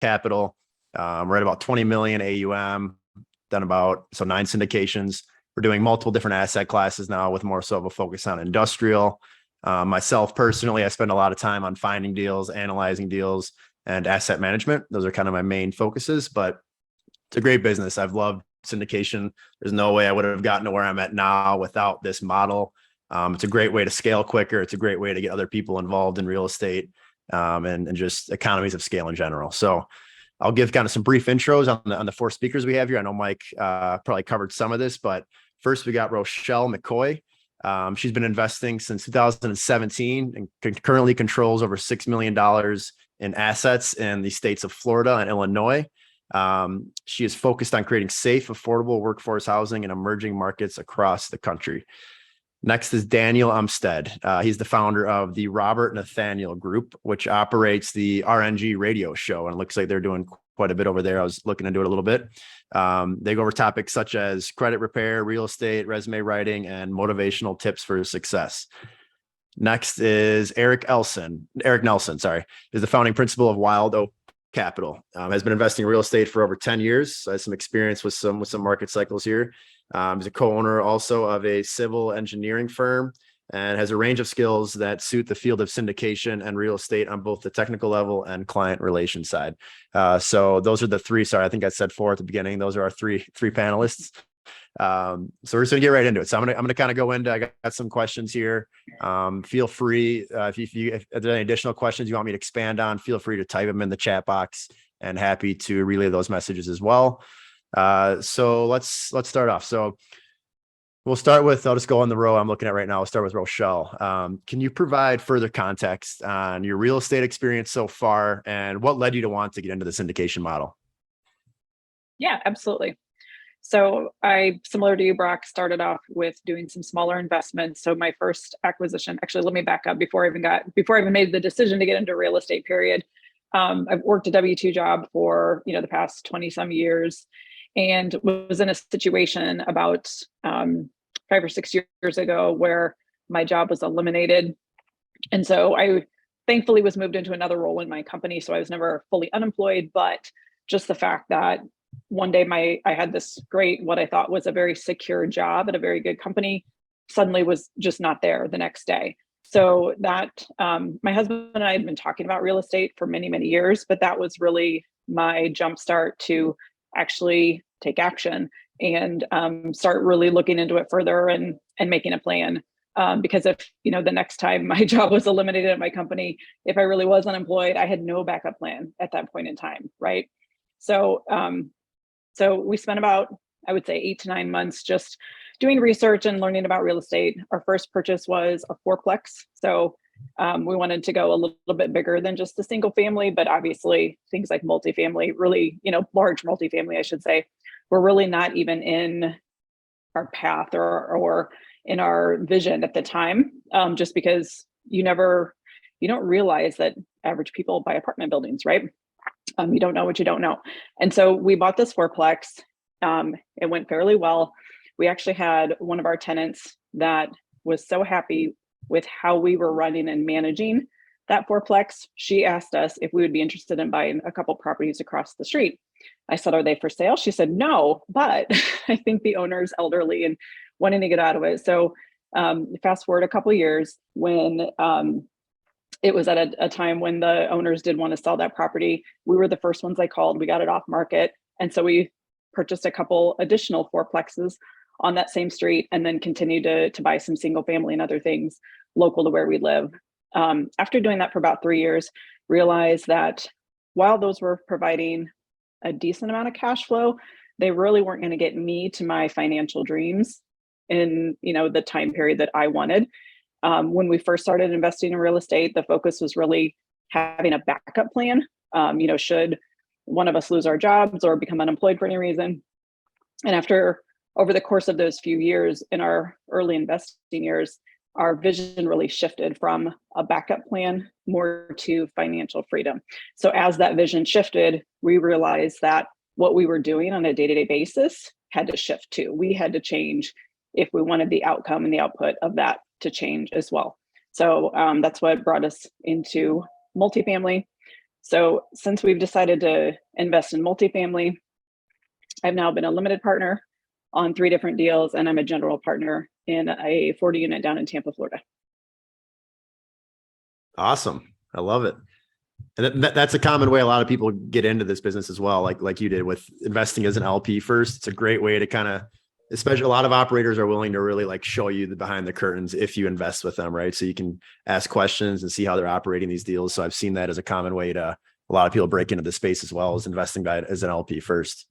capital. We're at about 20 million AUM, done about 9 syndications. We're doing multiple different asset classes now with more so of a focus on industrial. Myself personally, I spend a lot of time on finding deals, analyzing deals, and asset management. Those are kind of my main focuses, but it's a great business. I've loved syndication. There's no way I would have gotten to where I'm at now without this model. It's a great way to scale quicker. It's a great way to get other people involved in real estate, and just economies of scale in general. So I'll give kind of some brief intros on the 4 speakers we have here. I know Mike probably covered some of this, but first we got Roschelle McCoy. She's been investing since 2017 and currently controls over $6 million in assets in the states of Florida and Illinois. She is focused on creating safe, affordable workforce housing in emerging markets across the country. Next is Daniel Umstead. He's the founder of the Robert Nathaniel Group, which operates the RNG radio show. And it looks like they're doing quite a bit over there. I was looking into it a little bit. They go over topics such as credit repair, real estate, resume writing, and motivational tips for success. Next is Eric Nelson, is the founding principal of Wild Oak Capital. Has been investing in real estate for over 10 years. So has some experience with some market cycles here. He's a co-owner also of a civil engineering firm and has a range of skills that suit the field of syndication and real estate on both the technical level and client relation side. So those are the 3. Sorry, I think I said 4 at the beginning. Those are our three panelists. So we're just gonna get right into it. So I'm gonna kind of go into. I got some questions here. Feel free if there's any additional questions you want me to expand on, feel free to type them in the chat box, and happy to relay those messages as well. So let's start off. So we'll start with, I'll just go on the row I'm looking at right now. I'll start with Roschelle. Can you provide further context on your real estate experience so far and what led you to want to get into the syndication model? Yeah, absolutely. So I, similar to you, Brock, started off with doing some smaller investments. So my first acquisition, actually, let me back up before I even made the decision to get into real estate, period. I've worked a W-2 job for, the past 20 some years, and was in a situation about 5 or 6 years ago where my job was eliminated. And so I thankfully was moved into another role in my company. So I was never fully unemployed, but just the fact that one day I had this great, what I thought was a very secure job at a very good company, suddenly was just not there the next day. So that my husband and I had been talking about real estate for many, many years, but that was really my jumpstart to actually take action and start really looking into it further and making a plan. Because if, the next time my job was eliminated at my company, if I really was unemployed, I had no backup plan at that point in time, right? So we spent about, I would say, 8 to 9 months just doing research and learning about real estate. Our first purchase was a 4-plex. So we wanted to go a little bit bigger than just a single family, but obviously things like multifamily, really, large multifamily, I should say, were really not even in our path or in our vision at the time, just because you don't realize that average people buy apartment buildings, right? You don't know what you don't know. And so we bought this 4-plex. It went fairly well. We actually had one of our tenants that was so happy with how we were running and managing that 4-plex. She asked us if we would be interested in buying a couple properties across the street. I said, "Are they for sale?" She said, "No, but I think the owner's elderly and wanting to get out of it." So fast forward a couple of years when it was at a time when the owners did want to sell that property. We were the first ones they called. We got it off market. And so we purchased a couple additional 4-plexes on that same street, and then continued to buy some single family and other things local to where we live. After doing that for about 3 years, realized that while those were providing a decent amount of cash flow, they really weren't going to get me to my financial dreams in the time period that I wanted. When we first started investing in real estate, the focus was really having a backup plan. Should one of us lose our jobs or become unemployed for any reason. And over the course of those few years in our early investing years, our vision really shifted from a backup plan more to financial freedom. So as that vision shifted, we realized that what we were doing on a day-to-day basis had to shift too. We had to change if we wanted the outcome and the output of that to change as well. So that's what brought us into multifamily. So since we've decided to invest in multifamily, I've now been a limited partner on 3 different deals, and I'm a general partner in a 40 unit down in Tampa, Florida. Awesome. I love it. And that's a common way a lot of people get into this business as well. Like you did with investing as an LP first. It's a great way to kind of, especially a lot of operators are willing to really like show you the behind the curtains if you invest with them, right? So you can ask questions and see how they're operating these deals. So I've seen that as a common way to a lot of people break into the space as well as investing as an LP first.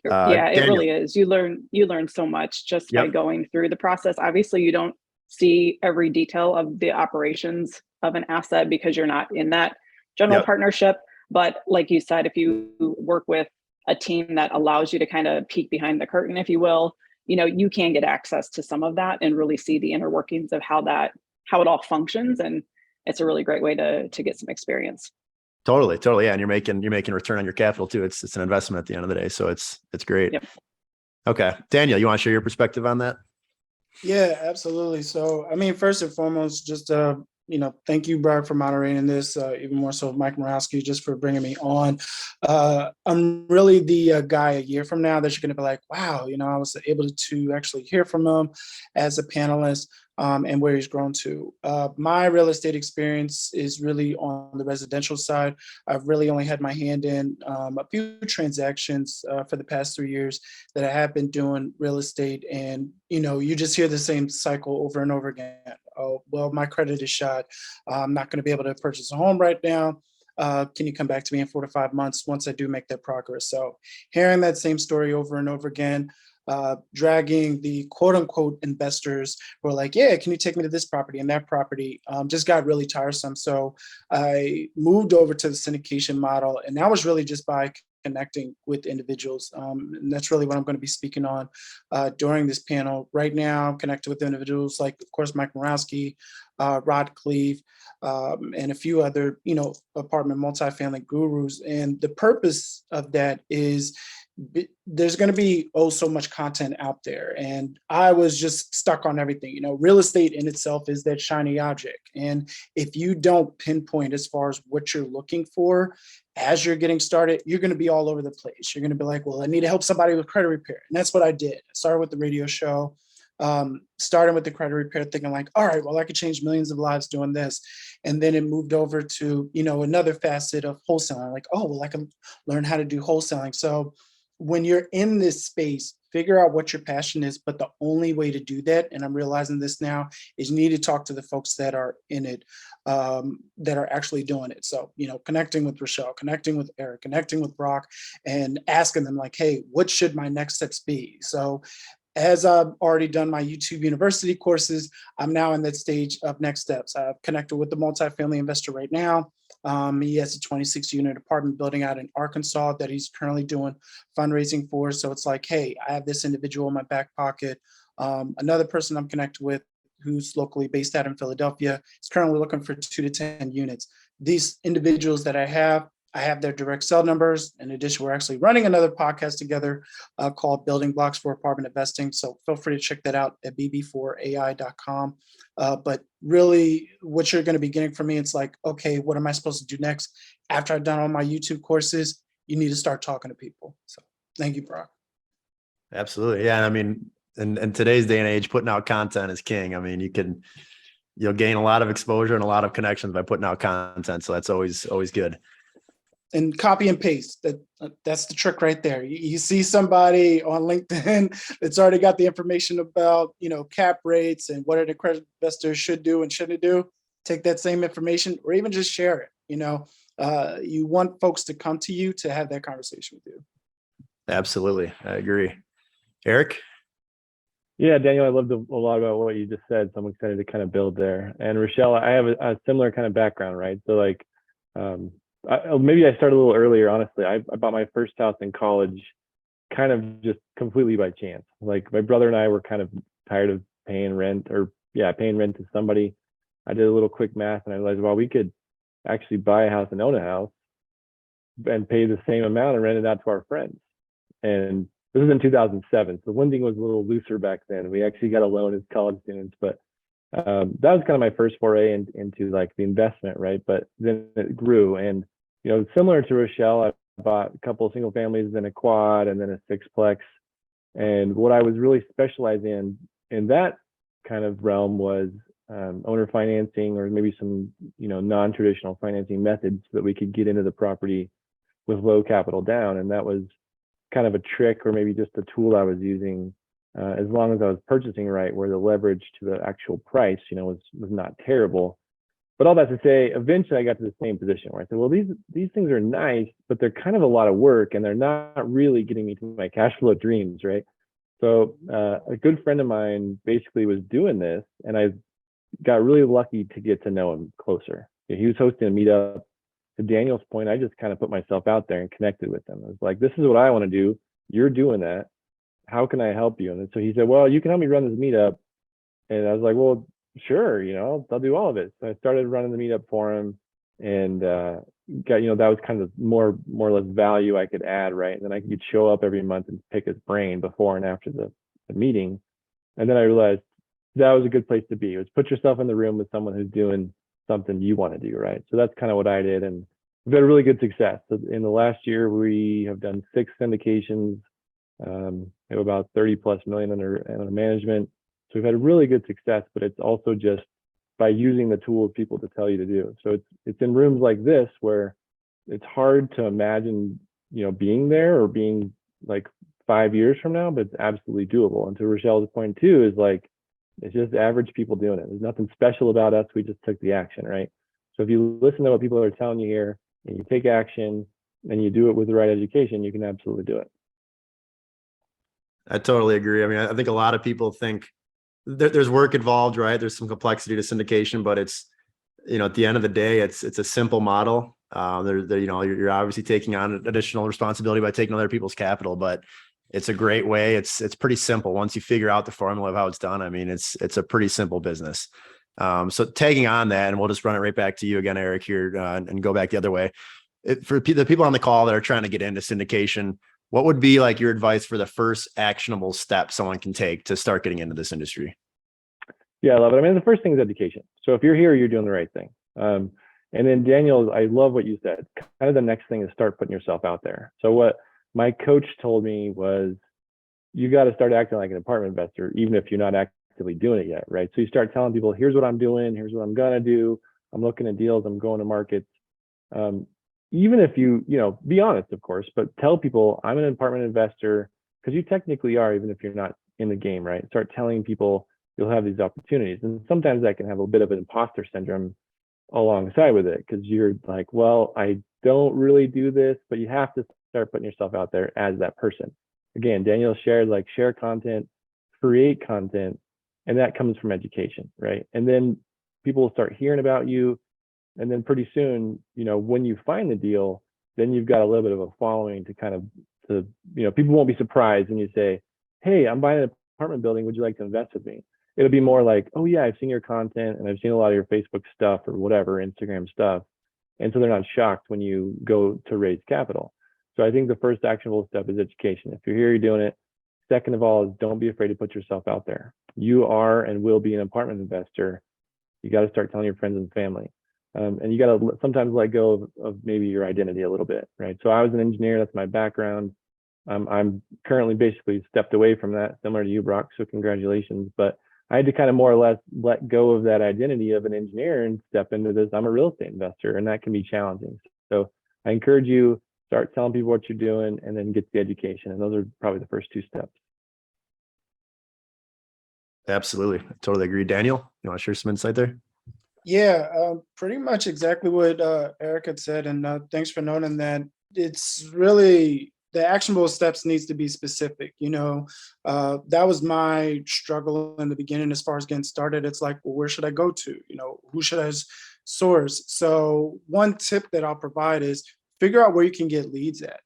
Yeah, it Daniel. really is. You learn so much just by Yep. going through the process. Obviously, you don't see every detail of the operations of an asset because you're not in that general Yep. partnership. But like you said, if you work with a team that allows you to kind of peek behind the curtain, if you will, you can get access to some of that and really see the inner workings of how it all functions. And it's a really great way to get some experience. Totally. Yeah. And you're making return on your capital too. It's an investment at the end of the day. So it's great. Yep. Okay. Daniel, you want to share your perspective on that? Yeah, absolutely. So, I mean, first and foremost, just thank you, Brock, for moderating this. Even more so, Mike Morawski, just for bringing me on. I'm really the guy a year from now that you're going to be like, wow, I was able to actually hear from him as a panelist. And where he's grown to. My real estate experience is really on the residential side. I've really only had my hand in a few transactions for the past 3 years that I have been doing real estate. And, you just hear the same cycle over and over again. Oh, well, my credit is shot. I'm not going to be able to purchase a home right now. Can you come back to me in 4 to 5 months once I do make that progress? So hearing that same story over and over again, dragging the quote unquote investors who are like, yeah, can you take me to this property and that property, just got really tiresome. So I moved over to the syndication model, and that was really just by connecting with individuals. And that's really what I'm going to be speaking on during this panel. Right now, connected with individuals like, of course, Mike Morawski, Rod Cleve, and a few other, apartment multifamily gurus. And the purpose of that is there's going to be so much content out there, and I was just stuck on everything. Real estate in itself is that shiny object, and if you don't pinpoint as far as what you're looking for as you're getting started, you're going to be all over the place. You're going to be like, well, I need to help somebody with credit repair, and that's what I did. I started with the radio show, starting with the credit repair, thinking like, all right, well, I could change millions of lives doing this. And then it moved over to, another facet of wholesaling, like, oh, well, I can learn how to do wholesaling. So when you're in this space, figure out what your passion is. But the only way to do that, and I'm realizing this now, is you need to talk to the folks that are in it, that are actually doing it. So, connecting with Roschelle, connecting with Eric, connecting with Brock, and asking them like, hey, what should my next steps be? So as I've already done my YouTube University courses, I'm now in that stage of next steps. I've connected with the multifamily investor right now. He has a 26 unit apartment building out in Arkansas that he's currently doing fundraising for. So it's like, hey, I have this individual in my back pocket. Another person I'm connected with who's locally based out in Philadelphia is currently looking for 2 to 10 units. These individuals that I have their direct cell numbers. In addition, we're actually running another podcast together called Building Blocks for Apartment Investing. So feel free to check that out at bb4ai.com. But really, what you're going to be getting from me, it's like, okay, what am I supposed to do next? After I've done all my YouTube courses, you need to start talking to people. So thank you, Brock. Absolutely. Yeah. I mean, in today's day and age, putting out content is king. I mean, you'll gain a lot of exposure and a lot of connections by putting out content. So that's always good. And copy and paste. That's the trick right there. You see somebody on LinkedIn that's already got the information about, cap rates and what an accredited investor should do and shouldn't do. Take that same information or even just share it. You want folks to come to you to have that conversation with you. Absolutely. I agree. Eric? Yeah, Daniel, I loved a lot about what you just said. So I'm excited to kind of build there. And Roschelle, I have a similar kind of background, right? So like, maybe I started a little earlier, honestly. I bought my first house in college kind of just completely by chance. Like my brother and I were kind of tired of paying rent to somebody. I did a little quick math and I realized, well, we could actually buy a house and own a house and pay the same amount and rent it out to our friends. And this was in 2007. So lending was a little looser back then. We actually got a loan as college students, but that was kind of my first foray into like the investment, right? But then it grew, and similar to Rochelle, I bought a couple of single families, then a quad, and then a sixplex. And what I was really specialized in that kind of realm was owner financing, or maybe some non-traditional financing methods so that we could get into the property with low capital down. And that was kind of a trick, or maybe just a tool I was using, as long as I was purchasing right, where the leverage to the actual price was not terrible. But all that to say, eventually I got to the same position where I said, well, these things are nice, but they're kind of a lot of work, and they're not really getting me to my cash flow dreams, right? So a good friend of mine basically was doing this, and I got really lucky to get to know him closer. He was hosting a meetup. To Daniel's point, I just kind of put myself out there and connected with him. I was like, this is what I want to do. You're doing that. How can I help you? And so he said, well, you can help me run this meetup. And I was like, well, sure, I'll do all of it. So I started running the meetup for him, and got, that was kind of more or less value I could add, right? And then I could show up every month and pick his brain before and after the meeting. And then I realized that was a good place to be. It was put yourself in the room with someone who's doing something you want to do, right? So that's kind of what I did, and we've had really good success. So in the last year, we have done 6 syndications. We have about 30 plus million under management. So we've had really good success, but it's also just by using the tools people to tell you to do. So it's in rooms like this where it's hard to imagine, being there or being like 5 years from now, but it's absolutely doable. And to Rochelle's point too, is like, it's just average people doing it. There's nothing special about us. We just took the action, right? So if you listen to what people are telling you here, and you take action, and you do it with the right education, you can absolutely do it. I totally agree. I mean, I think a lot of people think there's work involved, right? There's some complexity to syndication, but it's, at the end of the day, it's a simple model. You're obviously taking on additional responsibility by taking other people's capital, but it's a great way. It's pretty simple. Once you figure out the formula of how it's done, I mean, it's a pretty simple business. So tagging on that, and we'll just run it right back to you again, Eric, here, and go back the other way. For the people on the call that are trying to get into syndication, what would be like your advice for the first actionable step someone can take to start getting into this industry? Yeah, I love it. I mean, the first thing is education. So if you're here, you're doing the right thing. And then Daniel, I love what you said. Kind of the next thing is start putting yourself out there. So what my coach told me was, you got to start acting like an apartment investor, even if you're not actively doing it yet, right? So you start telling people, here's what I'm doing, here's what I'm gonna do. I'm looking at deals, I'm going to markets. Even if you be honest, of course, but tell people I'm an apartment investor, because you technically are, even if you're not in the game, right? Start telling people you'll have these opportunities. And sometimes that can have a bit of an imposter syndrome alongside with it, because you're like, well, I don't really do this, but you have to start putting yourself out there as that person. Again, Daniel shared, like, share content, create content, and that comes from education, right? And then people will start hearing about you. And then pretty soon, when you find the deal, then you've got a little bit of a following to people won't be surprised when you say, hey, I'm buying an apartment building. Would you like to invest with me? It'll be more like, oh yeah, I've seen your content and I've seen a lot of your Facebook stuff or whatever, Instagram stuff. And so they're not shocked when you go to raise capital. So I think the first actionable step is education. If you're here, you're doing it. Second of all is, don't be afraid to put yourself out there. You are and will be an apartment investor. You got to start telling your friends and family. And you got to sometimes let go of maybe your identity a little bit, right? So I was an engineer, that's my background. I'm currently basically stepped away from that, similar to you, Brock, so congratulations. But I had to kind of more or less let go of that identity of an engineer and step into this, I'm a real estate investor, and that can be challenging. So I encourage you, start telling people what you're doing, and then get the education. And those are probably the first 2 steps. Absolutely. I totally agree. Daniel, you want to share some insight there? Yeah, pretty much exactly what Eric had said, and thanks for noting that. It's really, the actionable steps needs to be specific. That was my struggle in the beginning as far as getting started. It's like, well, where should I go to? Who should I source? So one tip that I'll provide is figure out where you can get leads at.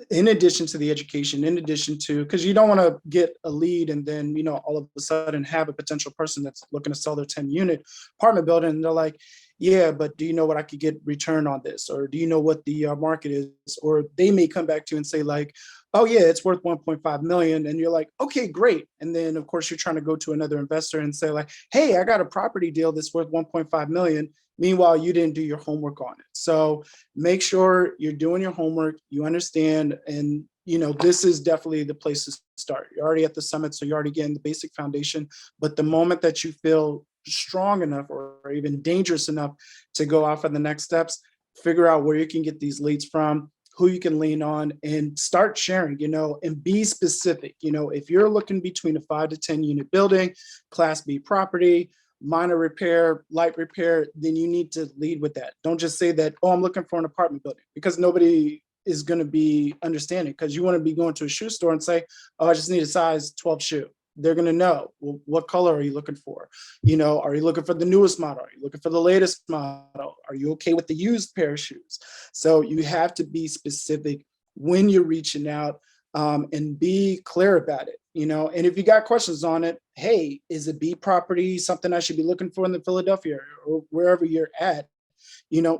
In addition to the education, in addition to, because you don't want to get a lead and then, all of a sudden have a potential person that's looking to sell their 10-unit apartment building. And they're like, yeah, but do you know what I could get return on this? Or do you know what the market is? Or they may come back to you and say like, oh yeah, it's worth 1.5 million. And you're like, okay, great. And then of course you're trying to go to another investor and say like, hey, I got a property deal that's worth 1.5 million. Meanwhile, you didn't do your homework on it. So make sure you're doing your homework, you understand, and this is definitely the place to start. You're already at the summit, so you're already getting the basic foundation. But the moment that you feel strong enough or even dangerous enough to go off on the next steps, figure out where you can get these leads from, who you can lean on, and start sharing, and be specific. If you're looking between a 5 to 10 unit building, Class B property, minor repair, light repair, then you need to lead with that. Don't just say that, oh, I'm looking for an apartment building, because nobody is going to be understanding, because you want to be going to a shoe store and say, oh, I just need a size 12 shoe. They're going to know, well, what color are you looking for? Are you looking for the newest model? Are you looking for the latest model? Are you okay with the used pair of shoes? So you have to be specific when you're reaching out, and be clear about it. And if you got questions on it, hey, is a B property something I should be looking for in the Philadelphia area or wherever you're at?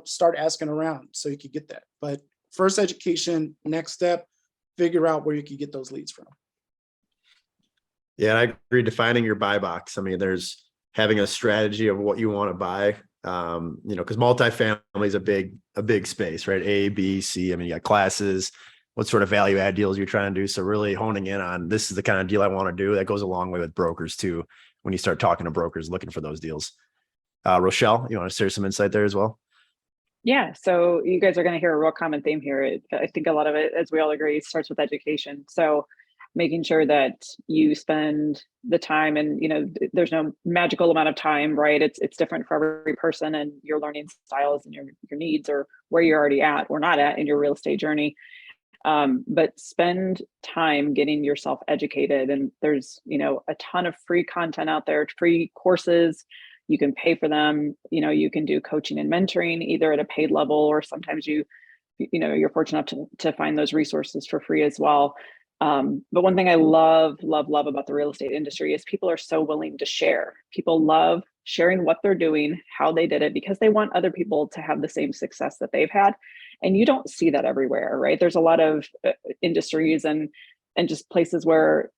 Start asking around so you can get that. But first education, next step, figure out where you can get those leads from. Yeah, I agree. Defining your buy box. I mean, there's having a strategy of what you want to buy. Because multifamily is a big space, right? A, B, C. I mean, you got classes, what sort of value add deals you're trying to do. So really honing in on, this is the kind of deal I want to do. That goes a long way with brokers too, when you start talking to brokers looking for those deals. Roschelle, you want to share some insight there as well? Yeah, so you guys are going to hear a real common theme here. I think a lot of it, as we all agree, starts with education. So making sure that you spend the time, and there's no magical amount of time, right? It's different for every person and your learning styles and your needs, or where you're already at or not at in your real estate journey. But spend time getting yourself educated. And there's a ton of free content out there, free courses. You can pay for them. You can do coaching and mentoring either at a paid level, or sometimes you're fortunate enough to find those resources for free as well. But one thing I love about the real estate industry is people are so willing to share. People love sharing what they're doing, how they did it, because they want other people to have the same success that they've had. And you don't see that everywhere, right? There's a lot of industries and just places where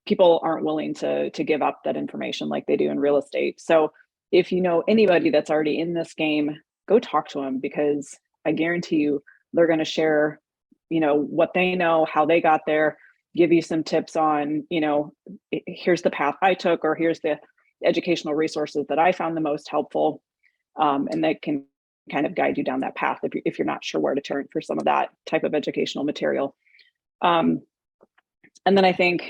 people aren't willing to give up that information like they do in real estate. So if you know anybody that's already in this game, go talk to them, because I guarantee you they're going to share what they know, how they got there, give you some tips on, here's the path I took, or here's the educational resources that I found the most helpful. And they can kind of guide you down that path if you're not sure where to turn for some of that type of educational material. And then I think,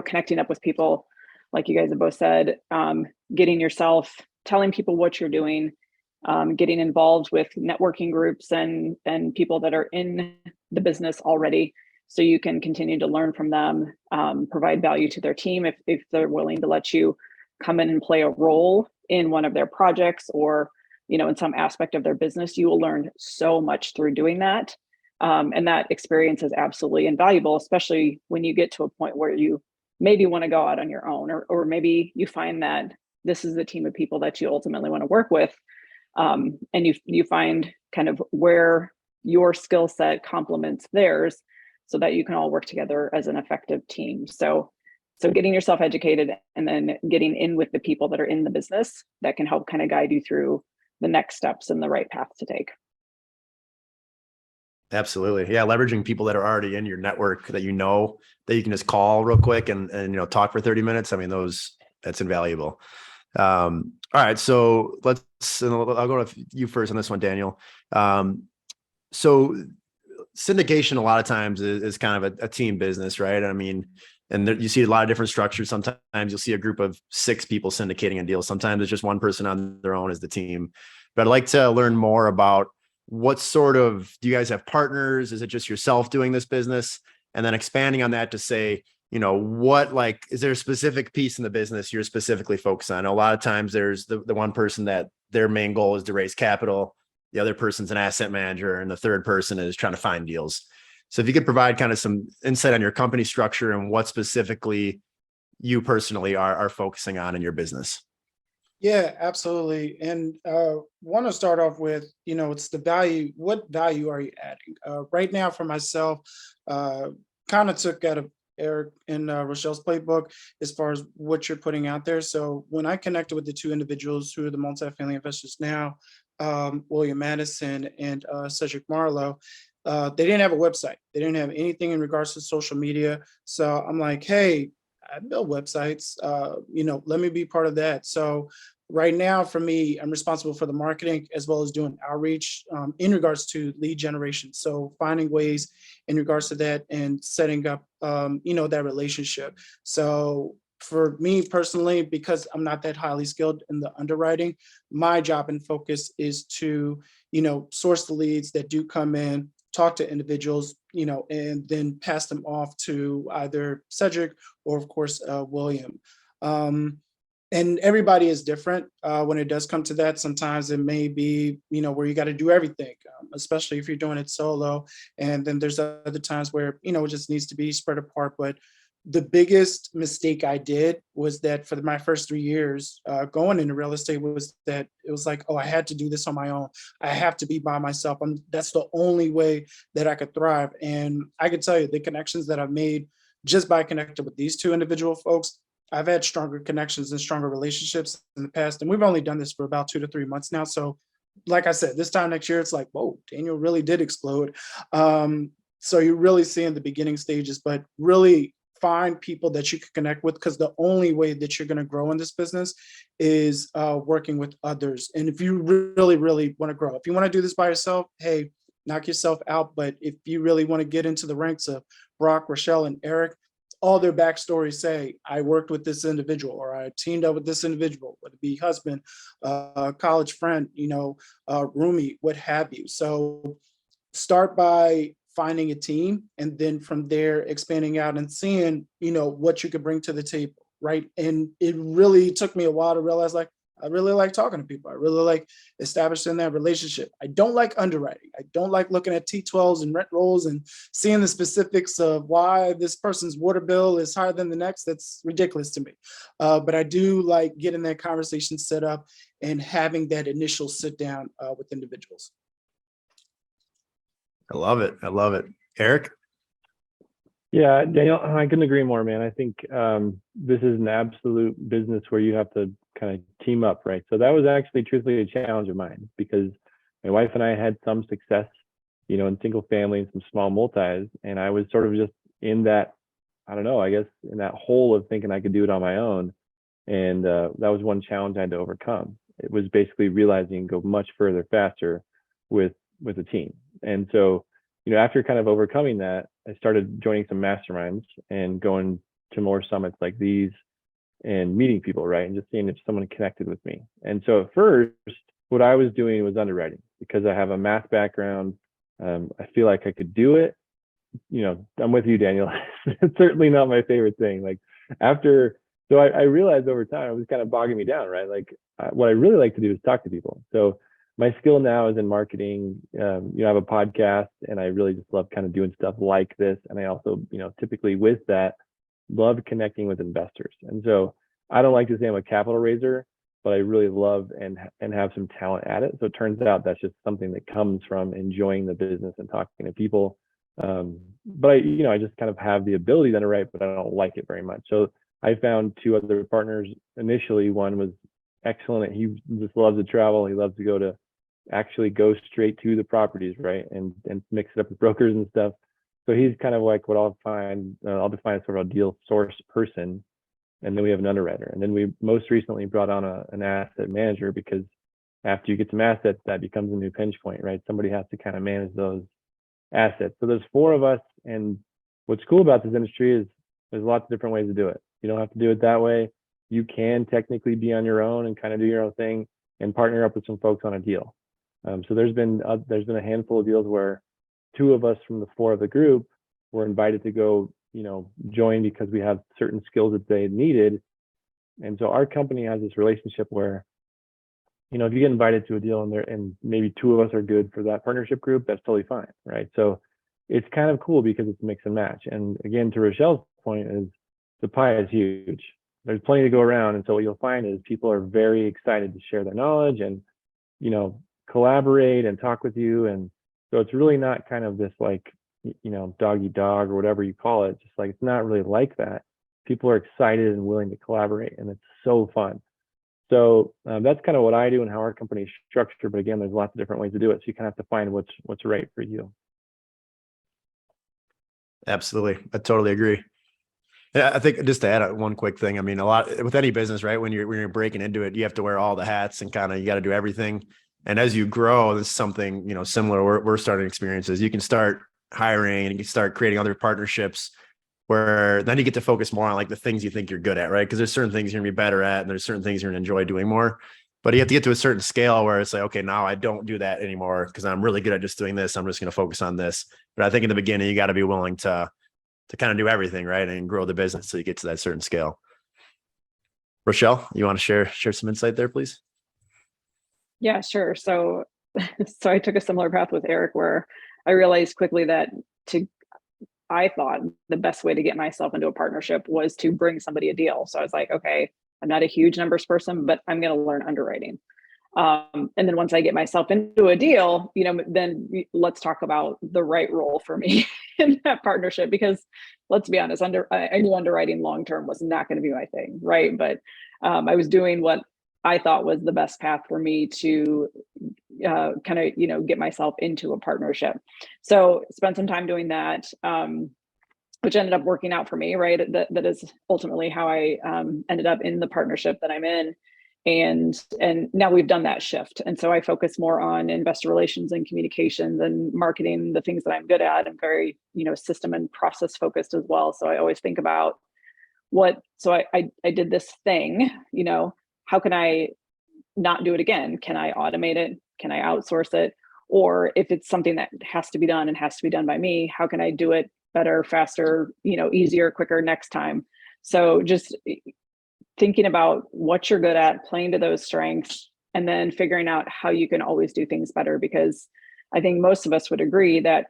connecting up with people, like you guys have both said, telling people what you're doing, getting involved with networking groups and people that are in the business already, so you can continue to learn from them, provide value to their team if they're willing to let you come in and play a role in one of their projects, or in some aspect of their business. You will learn so much through doing that. And that experience is absolutely invaluable, especially when you get to a point where you maybe want to go out on your own, or maybe you find that this is the team of people that you ultimately want to work with. And you find kind of where your skill set complements theirs, so that you can all work together as an effective team. So getting yourself educated, and then getting in with the people that are in the business that can help kind of guide you through the next steps and the right path to take. Absolutely. Yeah. Leveraging people that are already in your network that that you can just call real quick and talk for 30 minutes. I mean, that's invaluable. All right. So I'll go to you first on this one, Daniel. So syndication a lot of times is kind of a team business, right? I mean, and you see a lot of different structures. Sometimes you'll see a group of 6 people syndicating a deal. Sometimes it's just one person on their own as the team. But I'd like to learn more about what sort of, do you guys have partners? Is it just yourself doing this business? And then expanding on that to say, is there a specific piece in the business you're specifically focused on? A lot of times there's the one person that their main goal is to raise capital. The other person's an asset manager, and the third person is trying to find deals. So if you could provide kind of some insight on your company structure and what specifically you personally are focusing on in your business. Yeah, absolutely. And want to start off with, it's the value. What value are you adding? Right now for myself, kind of took out of Eric and Rochelle's playbook as far as what you're putting out there. So when I connected with the 2 individuals who are the multifamily investors now, William Madison and Cedric Marlowe, they didn't have a website. They didn't have anything in regards to social media. So I'm like, hey, I build websites. Let me be part of that. So right now, for me, I'm responsible for the marketing as well as doing outreach in regards to lead generation. So finding ways in regards to that and setting up, that relationship. So for me personally, because I'm not that highly skilled in the underwriting, my job and focus is to, source the leads that do come in, talk to individuals, and then pass them off to either Cedric or, of course, William. And everybody is different when it does come to that. Sometimes it may be, where you got to do everything, especially if you're doing it solo. And then there's other times where, it just needs to be spread apart. But the biggest mistake I did was that for my first 3 years going into real estate was that it was like, oh, I had to do this on my own. I have to be by myself. That's the only way that I could thrive. And I could tell you the connections that I've made just by connecting with these two individual folks, I've had stronger connections and stronger relationships in the past. And we've only done this for about 2 to 3 months now. So like I said, this time next year, it's like, whoa, Daniel really did explode. So you're really seeing the beginning stages, but really find people that you can connect with, because the only way that you're going to grow in this business is working with others. And if you really, really want to grow, if you want to do this by yourself, hey, knock yourself out. But if you really want to get into the ranks of Brock, Roschelle, and Eric, all their backstories say, I worked with this individual, or I teamed up with this individual, whether it be husband, college friend, roomie, what have you. So start by finding a team, and then from there expanding out and seeing, what you could bring to the table, right? And it really took me a while to realize, like, I really like talking to people. I really like establishing that relationship. I don't like underwriting. I don't like looking at T12s and rent rolls and seeing the specifics of why this person's water bill is higher than the next. That's ridiculous to me. But I do like getting that conversation set up and having that initial sit down with individuals. I love it. I love it. Eric? Yeah, Daniel, I couldn't agree more, man. I think this is an absolute business where you have to kind of team up, right? So that was actually truthfully a challenge of mine, because my wife and I had some success, in single family and some small multis. And I was sort of just in that, I don't know, I guess in that hole of thinking I could do it on my own. And that was one challenge I had to overcome. It was basically realizing you can go much further faster with a team. And so, after kind of overcoming that, I started joining some masterminds and going to more summits like these and meeting people, right? And just seeing if someone connected with me. And so at first, what I was doing was underwriting, because I have a math background. I feel like I could do it. I'm with you, Daniel. It's certainly not my favorite thing. So I realized over time it was kind of bogging me down, right? What I really like to do is talk to people. So my skill now is in marketing. I have a podcast, and I really just love kind of doing stuff like this. And I also, typically with that, love connecting with investors. And so I don't like to say I'm a capital raiser, but I really love and have some talent at it. So it turns out that's just something that comes from enjoying the business and talking to people. But I just kind of have the ability to underwrite, but I don't like it very much. So I found 2 other partners initially. One was excellent. He just loves to travel. He loves to actually go straight to the properties, right? And mix it up with brokers and stuff. So he's kind of like what I'll define as sort of a deal source person. And then we have an underwriter. And then we most recently brought on an asset manager, because after you get some assets, that becomes a new pinch point, right? Somebody has to kind of manage those assets. So there's 4 of us. And what's cool about this industry is there's lots of different ways to do it. You don't have to do it that way. You can technically be on your own and kind of do your own thing and partner up with some folks on a deal. So there's been a handful of deals where 2 of us from the 4 of the group were invited to go, join, because we have certain skills that they needed. And so our company has this relationship where, if you get invited to a deal and maybe 2 of us are good for that partnership group, that's totally fine, right? So it's kind of cool because it's mix and match. And again, to Rochelle's point, is the pie is huge. There's plenty to go around. And so what you'll find is people are very excited to share their knowledge and, collaborate and talk with you. And so it's really not kind of this dog eat dog or whatever you call it. Just it's not really like that. People are excited and willing to collaborate, and it's so fun. So that's kind of what I do and how our company is structured. But again, there's lots of different ways to do it. So you kind of have to find what's right for you. Absolutely. I totally agree. Yeah, I think just to add one quick thing, I mean, a lot with any business, right? When you're breaking into it, you have to wear all the hats and kind of you got to do everything. And as you grow, this is something, similar we're starting experiences. You can start hiring and you can start creating other partnerships where then you get to focus more on like the things you think you're good at, right? Because there's certain things you're gonna be better at and there's certain things you're gonna enjoy doing more. But you have to get to a certain scale where it's like, okay, now I don't do that anymore because I'm really good at just doing this. I'm just going to focus on this. But I think in the beginning, you got to be willing to kind of do everything, right? And grow the business so you get to that certain scale. Roschelle, you want to share some insight there, please? Yeah, sure. So I took a similar path with Eric where I realized quickly that I thought the best way to get myself into a partnership was to bring somebody a deal. So I was like, okay, I'm not a huge numbers person, but I'm going to learn underwriting. And then once I get myself into a deal, then let's talk about the right role for me in that partnership, because let's be honest, I knew underwriting long-term was not going to be my thing. Right. But I was doing what I thought was the best path for me to kind of, get myself into a partnership. So spent some time doing that, which ended up working out for me, right? That is ultimately how I ended up in the partnership that I'm in. And now we've done that shift. And so I focus more on investor relations and communications and marketing, the things that I'm good at. I'm very, system and process focused as well. So I always think about I did this thing, how can I not do it again? Can I automate it? Can I outsource it? Or if it's something that has to be done and has to be done by me, how can I do it better, faster, easier, quicker next time? So just thinking about what you're good at, playing to those strengths, and then figuring out how you can always do things better. Because I think most of us would agree that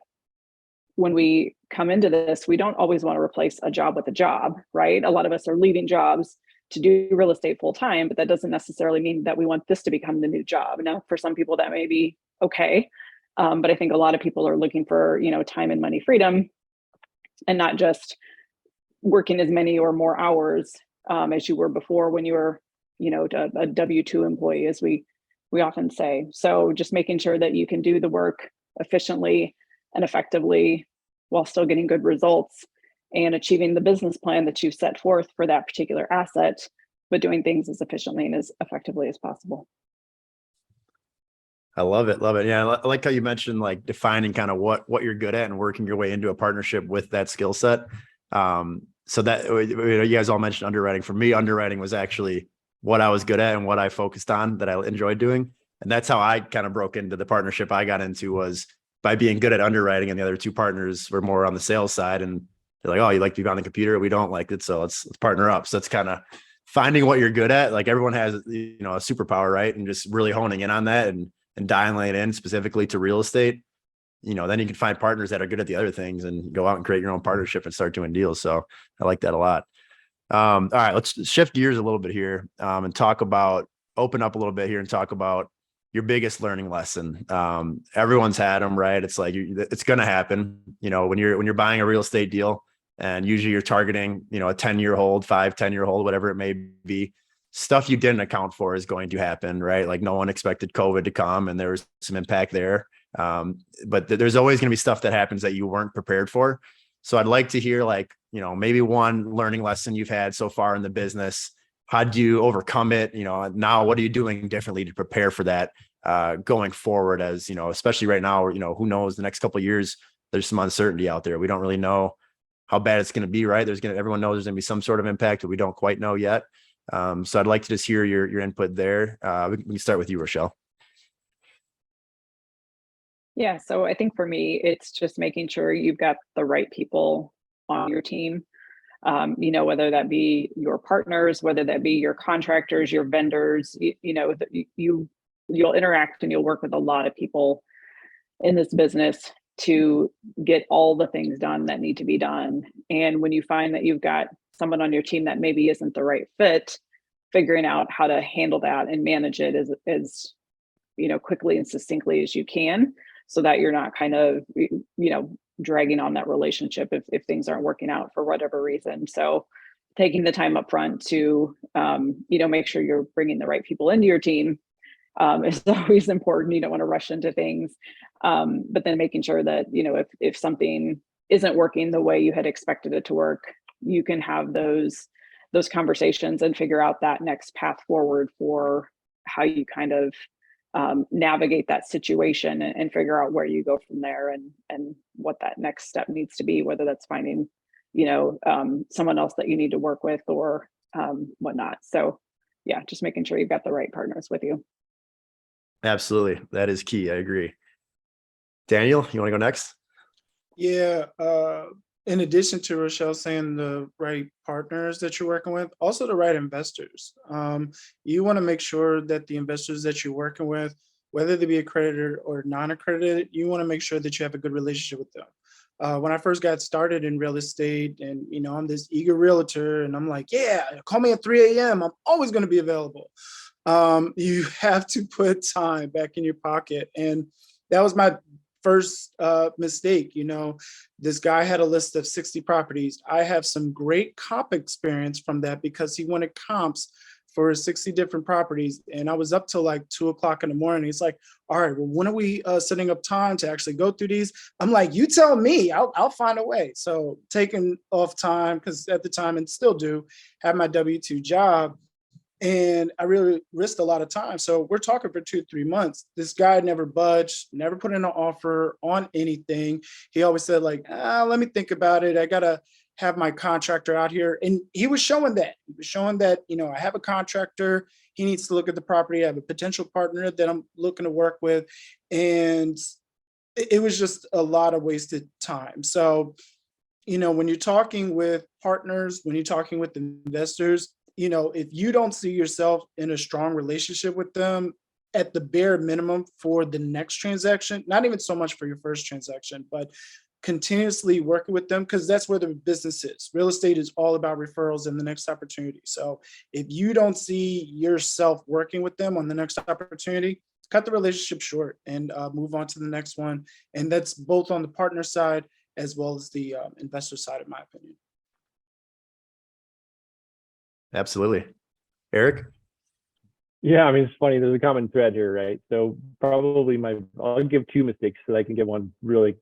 when we come into this, we don't always want to replace a job with a job, right? A lot of us are leaving jobs to do real estate full time, but that doesn't necessarily mean that we want this to become the new job. Now, for some people that may be okay. But I think a lot of people are looking for, time and money freedom, and not just working as many or more hours as you were before when you were, a W-2 employee, as we often say. So just making sure that you can do the work efficiently and effectively while still getting good results and achieving the business plan that you've set forth for that particular asset, but doing things as efficiently and as effectively as possible. I love it. Love it. Yeah. I like how you mentioned like defining kind of what you're good at and working your way into a partnership with that skill set. So that, you guys all mentioned underwriting. For me, underwriting was actually what I was good at and what I focused on that I enjoyed doing. And that's how I kind of broke into the partnership I got into, was by being good at underwriting, and the other two partners were more on the sales side. And they're like, oh, you like to be on the computer? We don't like it. So let's partner up. So it's kind of finding what you're good at. Like everyone has, a superpower, right? And just really honing in on that and dialing it in specifically to real estate. Then you can find partners that are good at the other things and go out and create your own partnership and start doing deals. So I like that a lot. All right, let's shift gears a little bit here and open up a little bit here and talk about your biggest learning lesson. Everyone's had them, right? It's like, it's going to happen, when you're buying a real estate deal, and usually you're targeting, a 10-year hold, 10-year hold, whatever it may be. Stuff you didn't account for is going to happen, right? Like no one expected COVID to come and there was some impact there. But there's always going to be stuff that happens that you weren't prepared for. So I'd like to hear maybe one learning lesson you've had so far in the business. How do you overcome it? Now what are you doing differently to prepare for that going forward, as, especially right now, who knows, the next couple of years, there's some uncertainty out there. We don't really know how bad it's going to be, right? Everyone knows there's going to be some sort of impact, but we don't quite know yet. So I'd like to just hear your input there. We can start with you, Roschelle. Yeah, so I think for me, it's just making sure you've got the right people on your team. Whether that be your partners, whether that be your contractors, your vendors, you'll interact and you'll work with a lot of people in this business to get all the things done that need to be done. And when you find that you've got someone on your team that maybe isn't the right fit, figuring out how to handle that and manage it as quickly and succinctly as you can, so that you're not kind of, dragging on that relationship if things aren't working out for whatever reason. So taking the time up front to, make sure you're bringing the right people into your team is always important. You don't want to rush into things. But then making sure that, if something isn't working the way you had expected it to work, you can have those conversations and figure out that next path forward for how you kind of navigate that situation and figure out where you go from there and what that next step needs to be, whether that's finding, someone else that you need to work with or whatnot. So yeah, just making sure you've got the right partners with you. Absolutely. That is key. I agree. Daniel, you want to go next? Yeah. In addition to Rochelle saying the right partners that you're working with, also the right investors. You want to make sure that the investors that you're working with, whether they be accredited or non-accredited, you want to make sure that you have a good relationship with them. When I first got started in real estate, and I'm this eager realtor, and I'm like, yeah, call me at 3 a.m. I'm always going to be available. You have to put time back in your pocket, and that was my first mistake. This guy had a list of 60 properties. I have some great comp experience from that because he wanted comps for 60 different properties. And I was up till like 2 o'clock in the morning. He's like, all right, well, when are we setting up time to actually go through these? I'm like, you tell me, I'll find a way. So taking off time, because at the time, and still do, have my W-2 job. And I really risked a lot of time. So we're talking for 2-3 months. This guy never budged, never put in an offer on anything. He always said like, let me think about it. I got to have my contractor out here. And he was showing that. He was showing that, I have a contractor. He needs to look at the property. I have a potential partner that I'm looking to work with. And it was just a lot of wasted time. So, when you're talking with partners, when you're talking with investors, if you don't see yourself in a strong relationship with them, at the bare minimum for the next transaction, not even so much for your first transaction, but continuously working with them, because that's where the business is. Real estate is all about referrals and the next opportunity. So if you don't see yourself working with them on the next opportunity, cut the relationship short and move on to the next one. And that's both on the partner side as well as the investor side, in my opinion. Absolutely. Eric? Yeah, I mean, it's funny. There's a common thread here, right? So probably I'll give two mistakes so I can give one really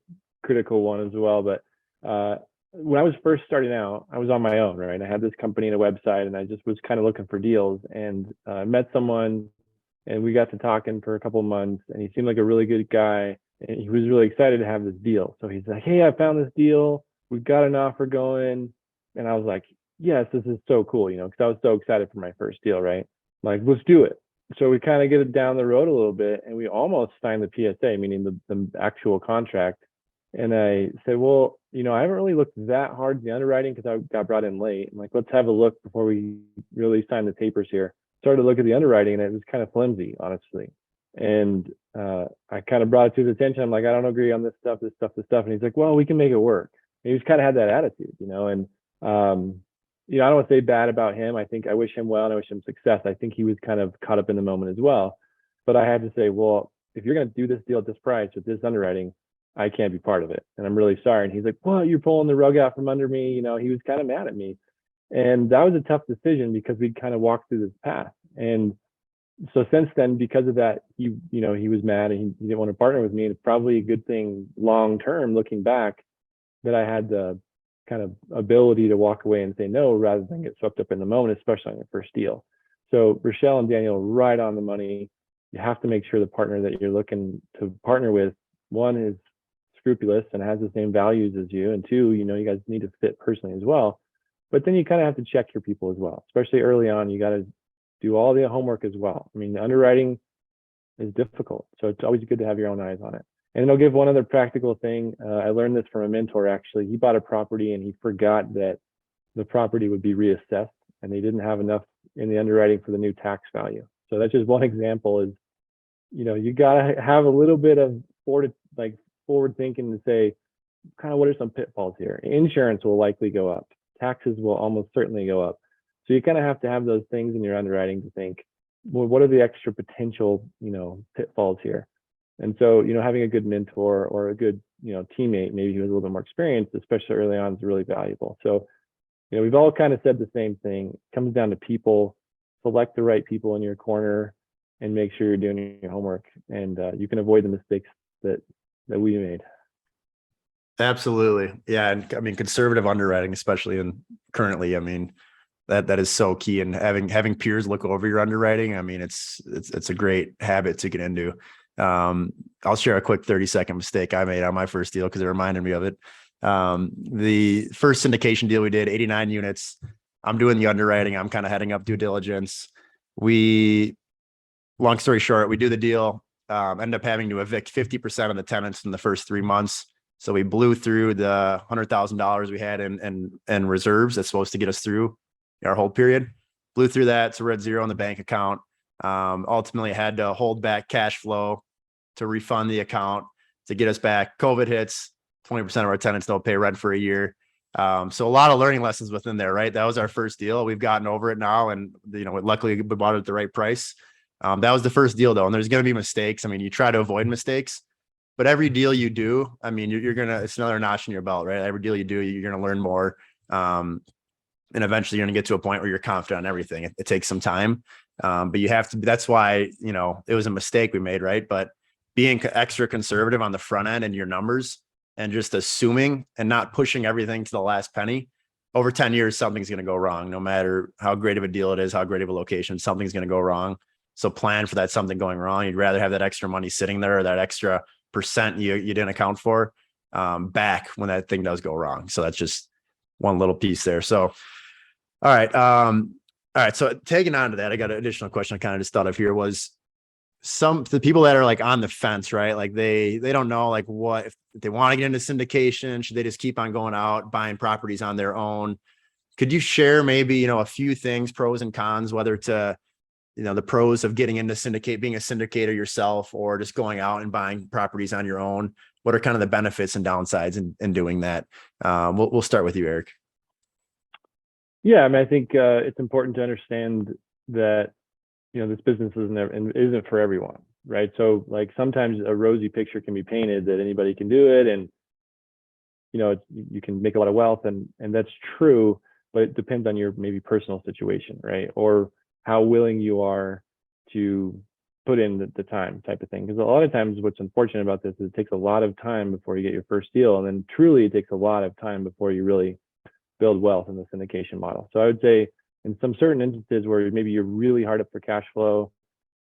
critical one as well. But when I was first starting out, I was on my own, right? I had this company and a website, and I just was kind of looking for deals, and met someone, and we got to talking for a couple of months, and he seemed like a really good guy, and he was really excited to have this deal. So he's like, hey, I found this deal. We've got an offer going. And I was like, yes, this is so cool, because I was so excited for my first deal, right? Like, let's do it. So we kind of get it down the road a little bit, and we almost signed the PSA, meaning the actual contract. And I said, well, I haven't really looked that hard at the underwriting because I got brought in late. I'm like, let's have a look before we really sign the papers here. Started to look at the underwriting, and it was kind of flimsy, honestly. And I kind of brought it to his attention. I'm like, I don't agree on this stuff. And he's like, well, we can make it work. And he just kind of had that attitude, and I don't want to say bad about him. I think I wish him well and I wish him success. I think he was kind of caught up in the moment as well. But I had to say, well, if you're going to do this deal at this price with this underwriting, I can't be part of it. And I'm really sorry. And he's like, well, you're pulling the rug out from under me. He was kind of mad at me. And that was a tough decision because we'd kind of walked through this path. And so since then, because of that, he was mad and he didn't want to partner with me. And it's probably a good thing long term, looking back, that I had the kind of ability to walk away and say no rather than get swept up in the moment, especially on your first deal. So Rochelle and Daniel, right on the money. You have to make sure the partner that you're looking to partner with, one, is scrupulous and has the same values as you, and two, you guys need to fit personally as well. But then you kind of have to check your people as well, especially early on. You got to do all the homework as well. I mean, the underwriting is difficult, so it's always good to have your own eyes on it. And I'll give one other practical thing. I learned this from a mentor, actually. He bought a property and he forgot that the property would be reassessed, and they didn't have enough in the underwriting for the new tax value. So that's just one example. Is, you got to have a little bit of forward thinking to say, kind of, what are some pitfalls here? Insurance will likely go up. Taxes will almost certainly go up. So you kind of have to have those things in your underwriting to think, well, what are the extra potential, pitfalls here? And so, having a good mentor or a good, teammate, maybe who has a little bit more experience, especially early on, is really valuable. So we've all kind of said the same thing. It comes down to people. Select the right people in your corner and make sure you're doing your homework, and you can avoid the mistakes that we made. Absolutely. Yeah. And I mean, conservative underwriting, especially in currently, I mean, that is so key. And having peers look over your underwriting, I mean, it's a great habit to get into. I'll share a quick 30-second mistake I made on my first deal because it reminded me of it. The first syndication deal we did, 89 units. I'm doing the underwriting. I'm kind of heading up due diligence. Long story short, we do the deal, end up having to evict 50% of the tenants in the first 3 months. So we blew through the $100,000 we had in reserves that's supposed to get us through our hold period. Blew through that. So we're at zero in the bank account. Ultimately had to hold back cash flow to refund the account to get us back. COVID hits, 20% of our tenants don't pay rent for a year. So a lot of learning lessons within there, right? That was our first deal. We've gotten over it now. And, luckily we bought it at the right price. That was the first deal though. And there's going to be mistakes. I mean, you try to avoid mistakes, but every deal you do, I mean, you're going to, it's another notch in your belt, right? Every deal you do, you're going to learn more. And eventually you're going to get to a point where you're confident on everything. It takes some time. But you have to, that's why, it was a mistake we made, right? But being extra conservative on the front end and your numbers and just assuming and not pushing everything to the last penny, over 10 years, something's going to go wrong. No matter how great of a deal it is, how great of a location, something's going to go wrong. So plan for that something going wrong. You'd rather have that extra money sitting there or that extra percent you didn't account for back when that thing does go wrong. So that's just one little piece there. So, all right. So taking on to that, I got an additional question I kind of just thought of here was the people that are like on the fence, right? Like they don't know like what, if they want to get into syndication, should they just keep on going out, buying properties on their own? Could you share maybe, a few things, pros and cons, whether to, the pros of getting into being a syndicator yourself, or just going out and buying properties on your own? What are kind of the benefits and downsides in doing that? We'll start with you, Eric. Yeah, I mean, I think it's important to understand that, this business isn't for everyone, right? So like sometimes a rosy picture can be painted that anybody can do it, and you can make a lot of wealth, and that's true, but it depends on your maybe personal situation, right? Or how willing you are to put in the time type of thing. Because a lot of times what's unfortunate about this is it takes a lot of time before you get your first deal. And then truly it takes a lot of time before you really build wealth in the syndication model. So I would say in some certain instances where maybe you're really hard up for cash flow,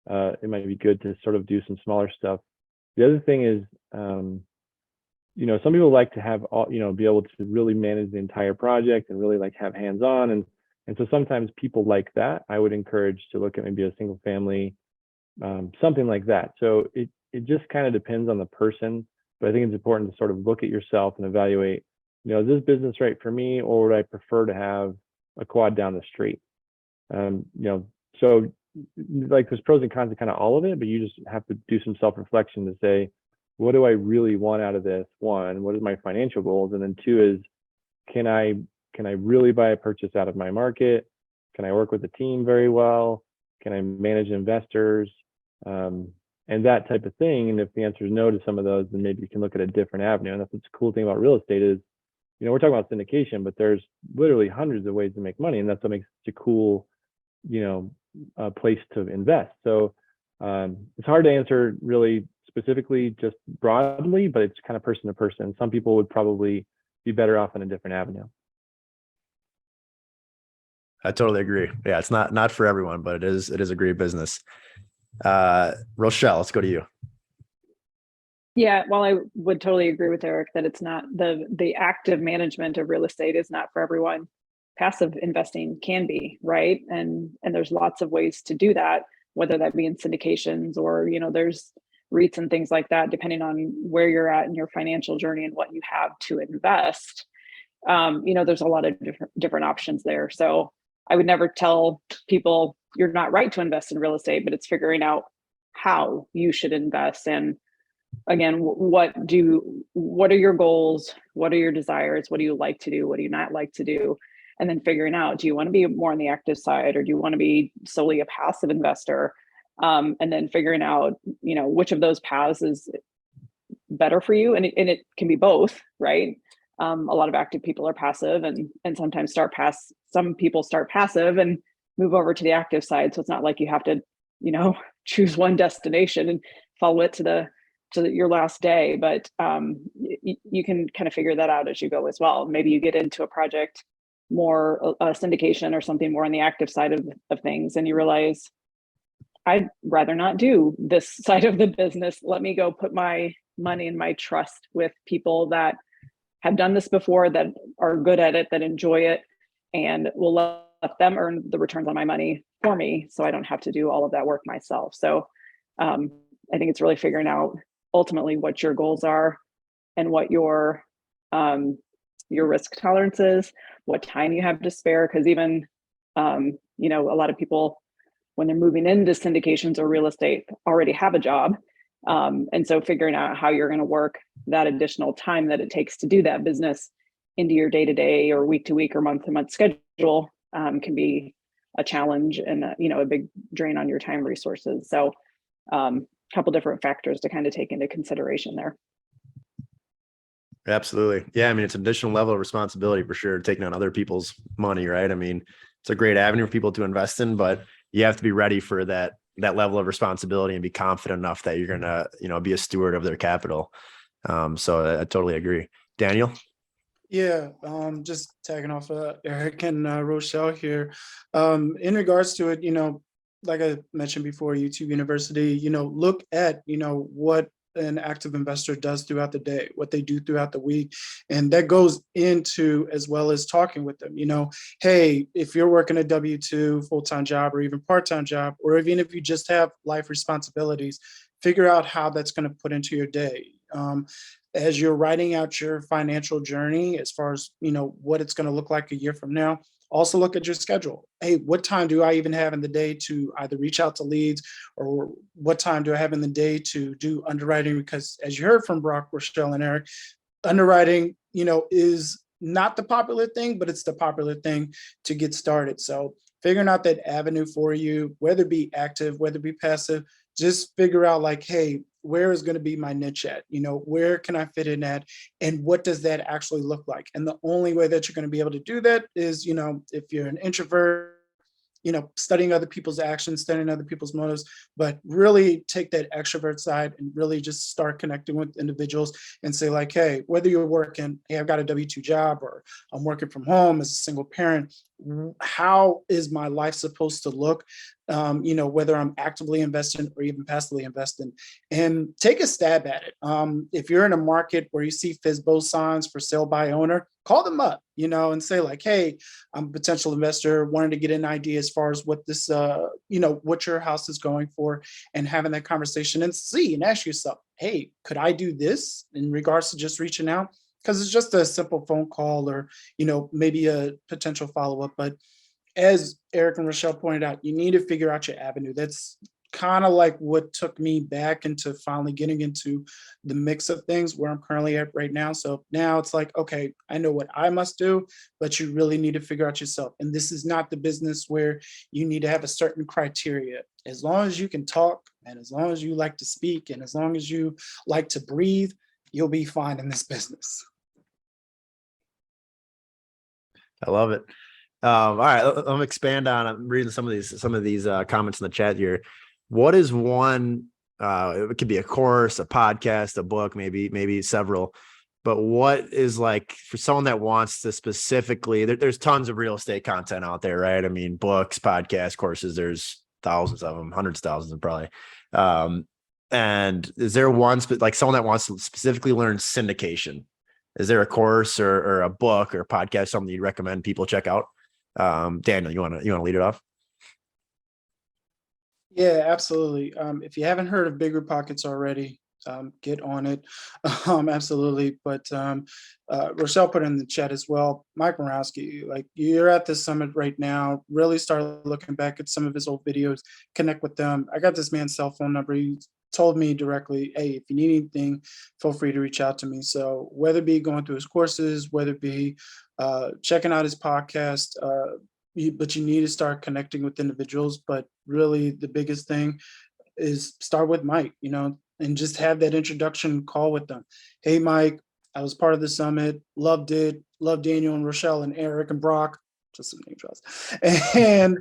it might be good to sort of do some smaller stuff. The other thing is, some people like to have all, be able to really manage the entire project and really like have hands-on. And so sometimes people like that, I would encourage to look at maybe a single family, something like that. So it just kind of depends on the person, but I think it's important to sort of look at yourself and evaluate, is this business right for me, or would I prefer to have a quad down the street? So like there's pros and cons to kind of all of it, but you just have to do some self-reflection to say, what do I really want out of this? One, what is my financial goals? And then two is, can I really buy a purchase out of my market? Can I work with the team very well? Can I manage investors? And that type of thing. And if the answer is no to some of those, then maybe you can look at a different avenue. And that's what's the cool thing about real estate is, we're talking about syndication, but there's literally hundreds of ways to make money. And that's what makes it a cool, place to invest. So it's hard to answer really specifically just broadly, but it's kind of person to person. Some people would probably be better off in a different avenue. I totally agree. Yeah, it's not for everyone, but it is a great business. Roschelle, let's go to you. Yeah, well, I would totally agree with Eric that it's not the active management of real estate is not for everyone. Passive investing can be, right? And there's lots of ways to do that, whether that be in syndications or, there's REITs and things like that, depending on where you're at in your financial journey and what you have to invest. There's a lot of different options there. So I would never tell people you're not right to invest in real estate, but it's figuring out how you should invest. And again, what are your goals? What are your desires? What do you like to do? What do you not like to do? And then figuring out, do you want to be more on the active side, or do you want to be solely a passive investor? And then figuring out, which of those paths is better for you. And it can be both, right? A lot of active people are passive, and sometimes some people start passive and move over to the active side. So it's not like you have to, choose one destination and follow it to your last day, but you can kind of figure that out as you go as well. Maybe you get into a project more a syndication or something more on the active side of things, and you realize, I'd rather not do this side of the business. Let me go put my money and my trust with people that have done this before, that are good at it, that enjoy it, and will let them earn the returns on my money for me, so I don't have to do all of that work myself. So I think it's really figuring out ultimately what your goals are and what your risk tolerance is, what time you have to spare. Because even a lot of people, when they're moving into syndications or real estate, already have a job. And so figuring out how you're going to work that additional time that it takes to do that business into your day-to-day or week-to-week or month-to-month schedule can be a challenge and a big drain on your time resources. So a couple different factors to kind of take into consideration there. Absolutely. Yeah. I mean, it's an additional level of responsibility for sure, taking on other people's money, right? I mean, it's a great avenue for people to invest in, but you have to be ready for that level of responsibility and be confident enough that you're going to, be a steward of their capital. So I totally agree. Daniel? Yeah, just tagging off Eric and Rochelle here. In regards to it, like I mentioned before, YouTube University, look at, what an active investor does throughout the day, what they do throughout the week. And that goes into as well as talking with them, hey, if you're working a W-2 full-time job or even part-time job, or even if you just have life responsibilities, figure out how that's going to put into your day. As you're writing out your financial journey, as far as, what it's going to look like a year from now, also look at your schedule. Hey, what time do I even have in the day to either reach out to leads, or what time do I have in the day to do underwriting? Because as you heard from Brock, Rochelle, and Eric, underwriting, is not the popular thing, but it's the popular thing to get started. So figuring out that avenue for you, whether it be active, whether it be passive, just figure out like, hey, where is going to be my niche at? Where can I fit in at? And what does that actually look like? And the only way that you're going to be able to do that is, if you're an introvert, studying other people's actions, studying other people's motives, but really take that extrovert side and really just start connecting with individuals and say like, hey, whether you're working, hey, I've got a W-2 job, or I'm working from home as a single parent, how is my life supposed to look? Whether I'm actively investing or even passively investing, and take a stab at it. If you're in a market where you see FSBO signs for sale by owner, call them up, and say like, hey, I'm a potential investor, wanted to get an idea as far as what this, what your house is going for, and having that conversation and see and ask yourself, hey, could I do this in regards to just reaching out? Because it's just a simple phone call or, maybe a potential follow-up. But as Eric and Rochelle pointed out, you need to figure out your avenue. That's kind of like what took me back into finally getting into the mix of things where I'm currently at right now. So now it's like, okay, I know what I must do, but you really need to figure out yourself. And this is not the business where you need to have a certain criteria. As long as you can talk, and as long as you like to speak, and as long as you like to breathe, you'll be fine in this business. I love it. All right, let me expand on. I'm reading some of these comments in the chat here. What is one? It could be a course, a podcast, a book, maybe several. But what is like for someone that wants to specifically? There's tons of real estate content out there, right? I mean, books, podcasts, courses. There's thousands of them, hundreds of thousands, probably. And is there one like someone that wants to specifically learn syndication? Is there a course or a book or a podcast, something you'd recommend people check out? Daniel, you want to lead it off? Yeah, absolutely. If you haven't heard of Bigger Pockets already, get on it. Absolutely. But Rochelle put in the chat as well. Mike Morawski, like you're at this summit right now, really start looking back at some of his old videos, connect with them. I got this man's cell phone number. He told me directly, hey, if you need anything, feel free to reach out to me. So whether it be going through his courses, whether it be checking out his podcast, but you need to start connecting with individuals. But really the biggest thing is start with Mike, and just have that introduction call with them. Hey, Mike, I was part of the summit, loved it, loved Daniel and Roschelle and Eric and Brock, just some name drops, and,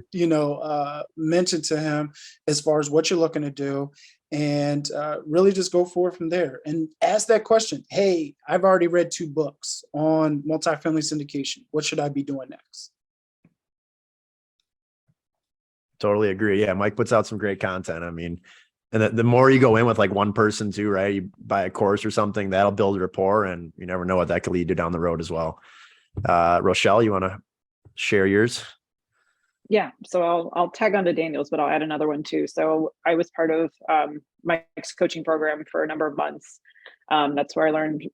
mentioned to him as far as what you're looking to do, and really just go forward from there and ask that question. Hey, I've already read 2 books on multifamily syndication. What should I be doing next? Totally agree. Yeah, Mike puts out some great content. I mean, and the more you go in with like one person too, right? You buy a course or something, that'll build rapport, and you never know what that could lead to down the road as well. Roschelle, you want to share yours? Yeah, so I'll tag on to Daniel's, but I'll add another one too. So I was part of Mike's coaching program for a number of months. That's where I learned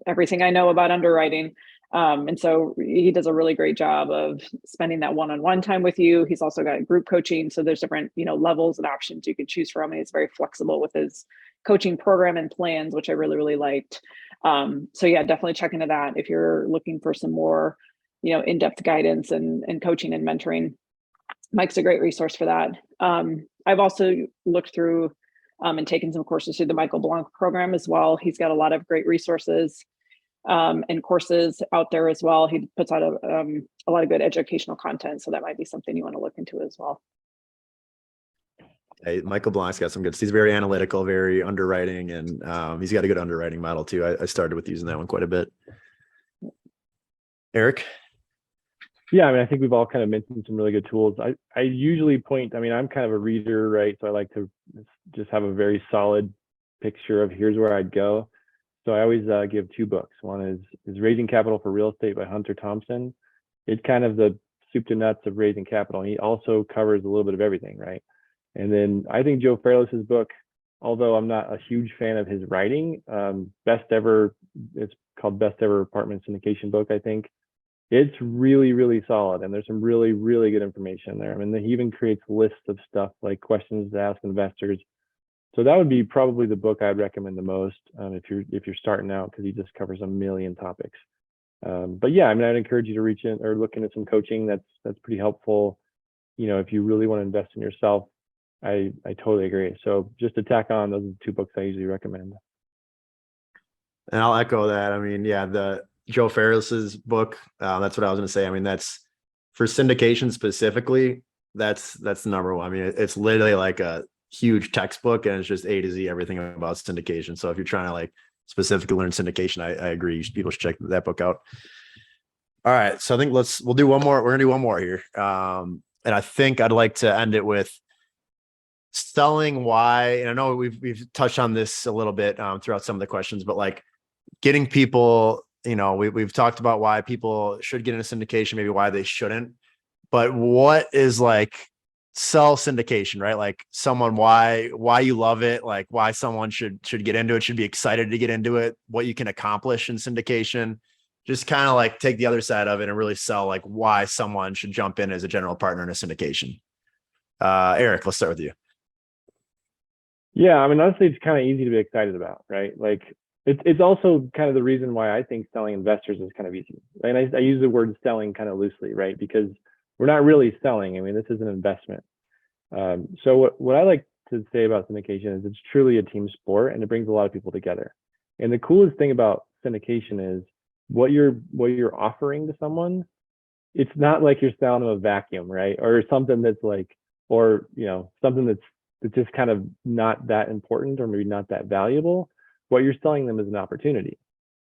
everything I know about underwriting. And so he does a really great job of spending that one-on-one time with you. He's also got group coaching. So there's different, levels and options you could choose from. And he's very flexible with his coaching program and plans, which I really, really liked. So yeah, definitely check into that if you're looking for some more, in-depth guidance and coaching and mentoring. Mike's a great resource for that. I've also looked through and taken some courses through the Michael Blanc program as well. He's got a lot of great resources and courses out there as well. He puts out a lot of good educational content. So that might be something you want to look into as well. Hey, Michael Blanc's got some good. He's very analytical, very underwriting, and he's got a good underwriting model too. I started with using that one quite a bit. Eric? Yeah, I mean, I think we've all kind of mentioned some really good tools. I usually point, I mean, I'm kind of a reader, right? So I like to just have a very solid picture of here's where I'd go. So I always give 2 books. One is Raising Capital for Real Estate by Hunter Thompson. It's kind of the soup to nuts of raising capital. He also covers a little bit of everything, right? And then I think Joe Fairless's book, although I'm not a huge fan of his writing, it's called Best Ever Apartment Syndication Book, I think. It's really, really solid. And there's some really, really good information there. I mean, he even creates lists of stuff like questions to ask investors. So that would be probably the book I'd recommend the most if you're starting out, because he just covers a million topics. But yeah, I mean, I'd encourage you to reach in or look into some coaching. That's pretty helpful. If you really want to invest in yourself, I totally agree. So just to tack on, those are the 2 books I usually recommend. And I'll echo that. I mean, yeah, the Joe Fairless's book. That's what I was going to say. I mean, that's for syndication specifically. That's the number one. I mean, it's literally like a huge textbook, and it's just A to Z everything about syndication. So if you're trying to like specifically learn syndication, I agree. People should check that book out. All right, so I think we'll do one more. We're gonna do one more here, and I think I'd like to end it with selling why. And I know we've touched on this a little bit throughout some of the questions, but like getting people. We've talked about why people should get into syndication, maybe why they shouldn't. But what is like sell syndication, right? Like someone, why you love it, like why someone should get into it, should be excited to get into it, what you can accomplish in syndication. Just kind of like take the other side of it and really sell like why someone should jump in as a general partner in a syndication. Eric, let's start with you. Yeah, I mean, honestly, it's kind of easy to be excited about, right? Like it's also kind of the reason why I think selling investors is kind of easy. And I use the word selling kind of loosely, right? Because we're not really selling. I mean, this is an investment. So what I like to say about syndication is it's truly a team sport, and it brings a lot of people together. And the coolest thing about syndication is what you're offering to someone. It's not like you're selling them a vacuum, right? Or something that's like, or something that's just kind of not that important or maybe not that valuable. What you're selling them is an opportunity.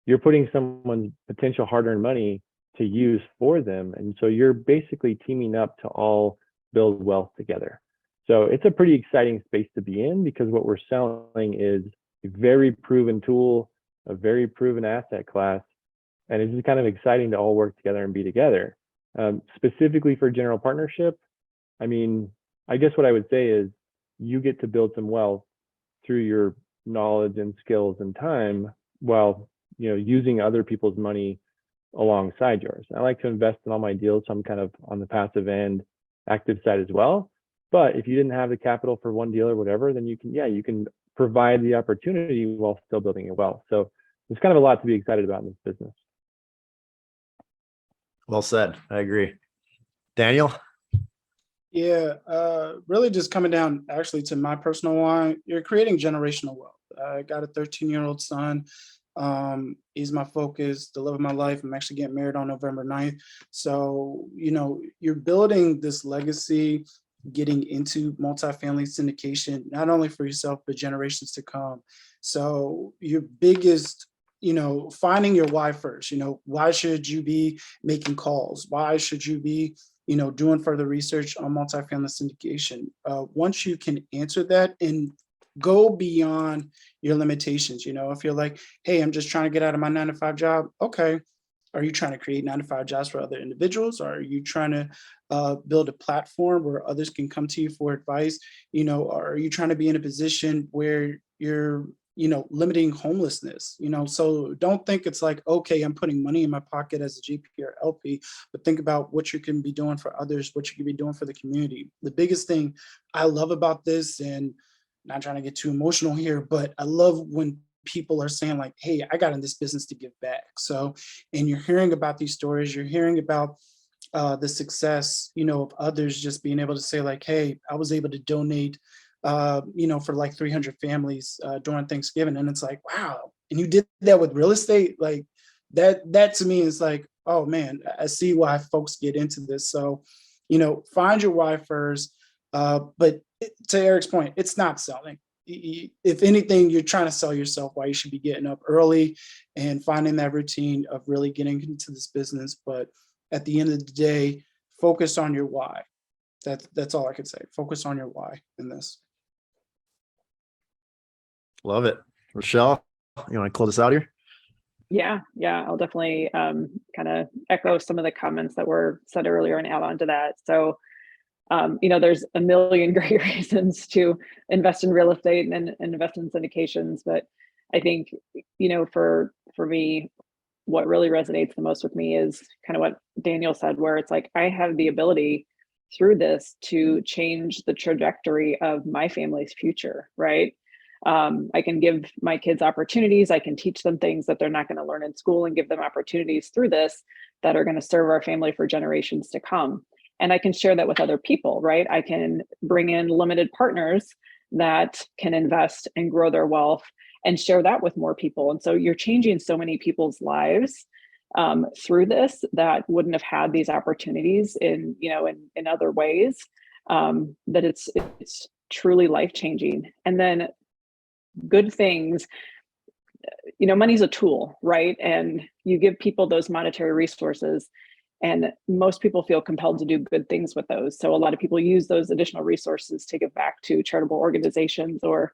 You're putting someone's potential hard-earned money to use for them. And so you're basically teaming up to all build wealth together. So it's a pretty exciting space to be in, because what we're selling is a very proven tool, a very proven asset class. And it's just kind of exciting to all work together and be together. Specifically for general partnership, I mean, I guess what I would say is you get to build some wealth through your knowledge and skills and time while using other people's money alongside yours. I like to invest in all my deals, so I'm kind of on the passive and active side as well. But if you didn't have the capital for one deal or whatever, then you can provide the opportunity while still building your wealth. So there's kind of a lot to be excited about in this business. Well said. I agree. Daniel? Yeah, really just coming down actually to my personal one. You're creating generational wealth. I got a 13-year-old son. He's my focus, the love of my life. I'm actually getting married on November 9th. So, you're building this legacy, getting into multifamily syndication, not only for yourself, but generations to come. So your biggest, finding your why first, why should you be making calls? Why should you be, doing further research on multifamily syndication? Once you can answer that and go beyond your limitations, if you're like, hey, I'm just trying to get out of my 9-to-5 job. Okay. Are you trying to create 9-to-5 jobs for other individuals? Or are you trying to build a platform where others can come to you for advice? Are you trying to be in a position where you're, limiting homelessness? So don't think it's like, okay, I'm putting money in my pocket as a GP or LP, but think about what you can be doing for others, what you can be doing for the community. The biggest thing I love about this, and not trying to get too emotional here, but I love when people are saying like, hey, I got in this business to give back. So, and you're hearing about these stories, you're hearing about the success, of others just being able to say like, hey, I was able to donate, for like 300 families during Thanksgiving. And it's like, wow. And you did that with real estate. Like that to me is like, oh man, I see why folks get into this. So, find your why first. But to Eric's point, it's not selling. If anything, you're trying to sell yourself why you should be getting up early and finding that routine of really getting into this business. But at the end of the day, focus on your why. That's all I can say. Focus on your why in this. Love it. Roschelle, you want to close us out here? Yeah, I'll definitely kind of echo some of the comments that were said earlier and add on to that. So, there's a million great reasons to invest in real estate and invest in syndications, but I think, for me, what really resonates the most with me is kind of what Daniel said, where it's like, I have the ability through this to change the trajectory of my family's future, right? I can give my kids opportunities. I can teach them things that they're not going to learn in school and give them opportunities through this that are going to serve our family for generations to come. And I can share that with other people, right? I can bring in limited partners that can invest and grow their wealth and share that with more people. And so you're changing so many people's lives through this that wouldn't have had these opportunities in other ways, that it's truly life-changing. And then good things, money's a tool, right? And you give people those monetary resources, and most people feel compelled to do good things with those. So a lot of people use those additional resources to give back to charitable organizations or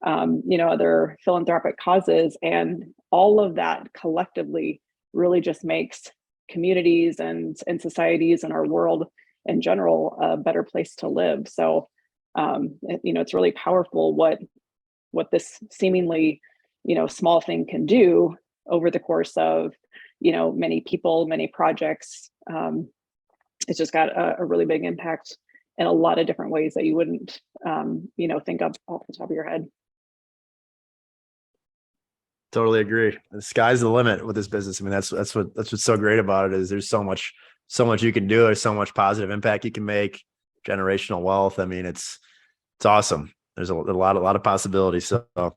other philanthropic causes. And all of that collectively really just makes communities and societies and our world in general a better place to live. So, it's really powerful what this seemingly, small thing can do over the course of, many people, many projects. It's just got a really big impact in a lot of different ways that you wouldn't, think of off the top of your head. Totally agree. The sky's the limit with this business. I mean, that's what's so great about it is there's so much you can do. There's so much positive impact you can make, generational wealth. I mean, it's awesome. There's a lot of possibilities. So, all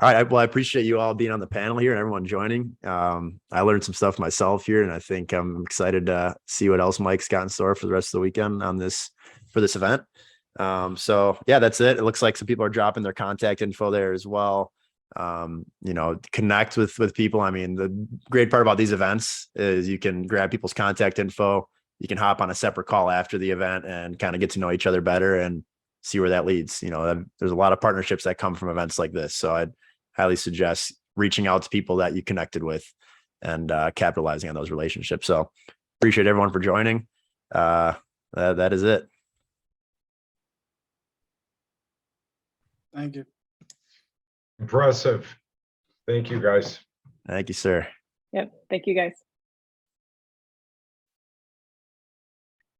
right. Well, I appreciate you all being on the panel here and everyone joining. I learned some stuff myself here, and I think I'm excited to see what else Mike's got in store for the rest of the weekend for this event. So yeah, that's it. It looks like some people are dropping their contact info there as well. Connect with people. I mean, the great part about these events is you can grab people's contact info. You can hop on a separate call after the event and kind of get to know each other better and see where that leads. There's a lot of partnerships that come from events like this. So I'd highly suggest reaching out to people that you connected with and capitalizing on those relationships. So appreciate everyone for joining. That is it. Thank you. Impressive. Thank you, guys. Thank you, sir. Yep. Thank you, guys.